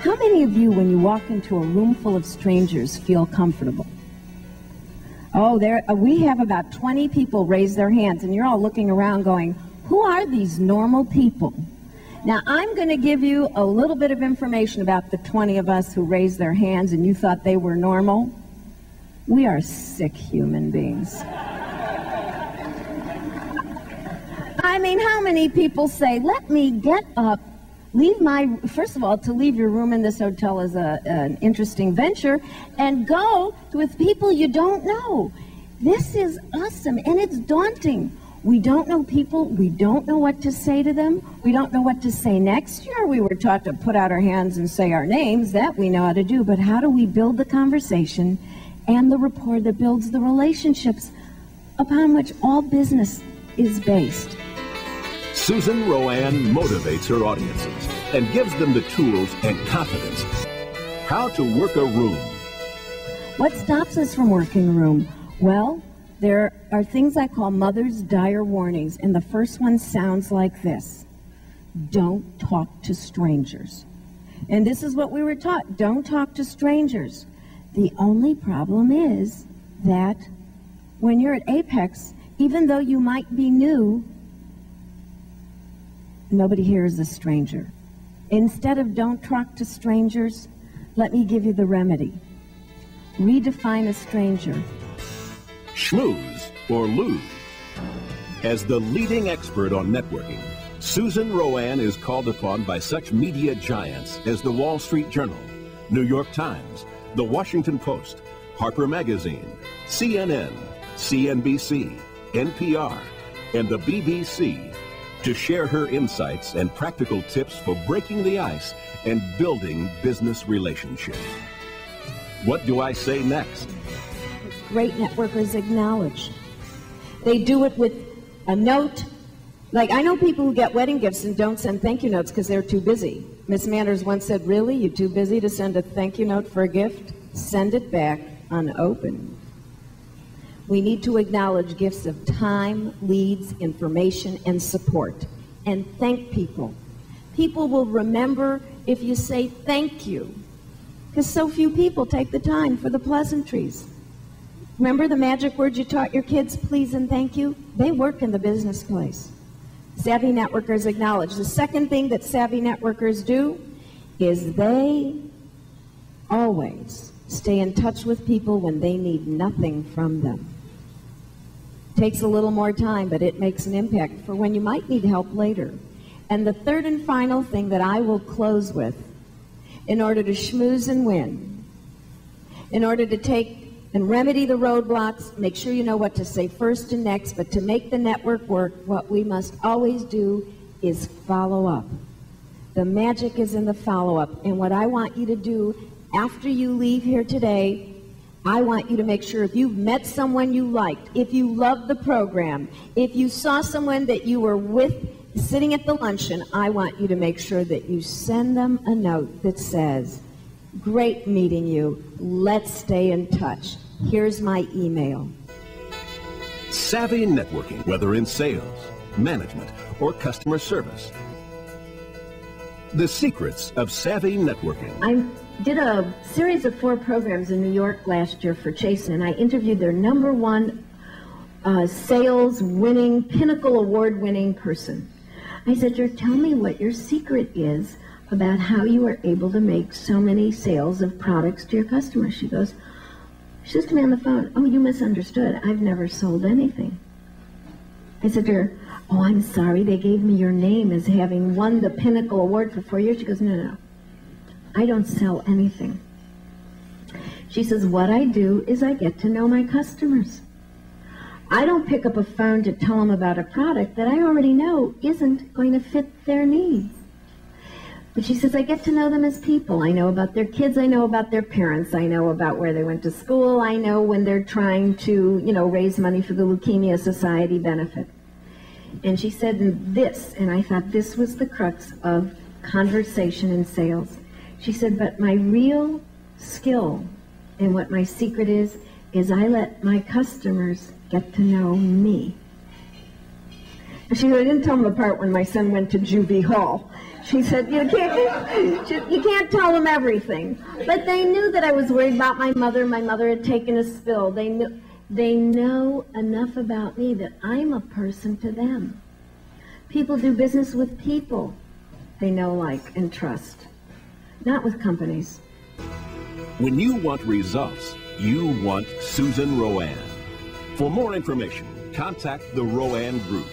How many of you, when you walk into a room full of strangers, feel comfortable? Oh, we have about 20 people raise their hands, and you're all looking around going, who are these normal people? Now, I'm going to give you a little bit of information about the 20 of us who raised their hands and you thought they were normal. We are sick human beings. I mean, how many people say, let me get up, first of all, to leave your room in this hotel is an interesting venture, and go with people you don't know. This is awesome, and it's daunting. We don't know people. We don't know what to say to them. We don't know what to say next. Sure, we were taught to put out our hands and say our names. That we know how to do. But how do we build the conversation and the rapport that builds the relationships upon which all business is based? Susan RoAne motivates her audiences and gives them the tools and confidence. How to work a room. What stops us from working a room? Well, there are things I call mother's dire warnings, and the first one sounds like this. Don't talk to strangers. And this is what we were taught. Don't talk to strangers. The only problem is that when you're at Apex, even though you might be new, nobody here is a stranger. Instead of don't talk to strangers, let me give you the remedy. Redefine a stranger. Schmooze or lose. As the leading expert on networking, Susan RoAne is called upon by such media giants as the Wall Street Journal, New York Times, The Washington Post, Harper Magazine, CNN, CNBC, NPR, and the BBC to share her insights and practical tips for breaking the ice and building business relationships. What do I say next? Great networkers acknowledge. They do it with a note. Like, I know people who get wedding gifts and don't send thank you notes because they're too busy. Miss Manners once said, really, you too busy to send a thank you note for a gift? Send it back unopened. We need to acknowledge gifts of time, leads, information, and support. And thank people. People will remember if you say thank you, because so few people take the time for the pleasantries. Remember the magic words you taught your kids, please and thank you? They work in the business place. Savvy networkers acknowledge. The second thing that savvy networkers do is they always stay in touch with people when they need nothing from them. Takes a little more time, but it makes an impact for when you might need help later. And the third and final thing that I will close with, in order to schmooze and win, in order to take and remedy the roadblocks, make sure you know what to say first and next, but to make the network work, what we must always do is follow up. The magic is in the follow-up, and what I want you to do after you leave here today, I want you to make sure if you've met someone you liked, if you loved the program, if you saw someone that you were with sitting at the luncheon, I want you to make sure that you send them a note that says, great meeting you. Let's stay in touch. Here's my email. Savvy networking, whether in sales, management, or customer service. The secrets of savvy networking. I did a series of 4 programs in New York last year for Chasen, and I interviewed their #1 sales winning, pinnacle award winning person. I said, tell me what your secret is about how you are able to make so many sales of products to your customers. She says to me on the phone, oh, you misunderstood. I've never sold anything. I said to her, oh, I'm sorry, they gave me your name as having won the Pinnacle Award for 4 years. She goes, no, I don't sell anything. She says, what I do is I get to know my customers. I don't pick up a phone to tell them about a product that I already know isn't going to fit their needs. But she says, I get to know them as people. I know about their kids. I know about their parents. I know about where they went to school. I know when they're trying to, raise money for the Leukemia Society benefit. And she said this, and I thought this was the crux of conversation and sales. She said, but my real skill and what my secret is I let my customers get to know me. She said, I didn't tell them the part when my son went to juvie hall. She said, you can't tell them everything. But they knew that I was worried about my mother. My mother had taken a spill. They know enough about me that I'm a person to them. People do business with people they know, like, and trust, not with companies. When you want results, you want Susan RoAne. For more information, contact the RoAne Group.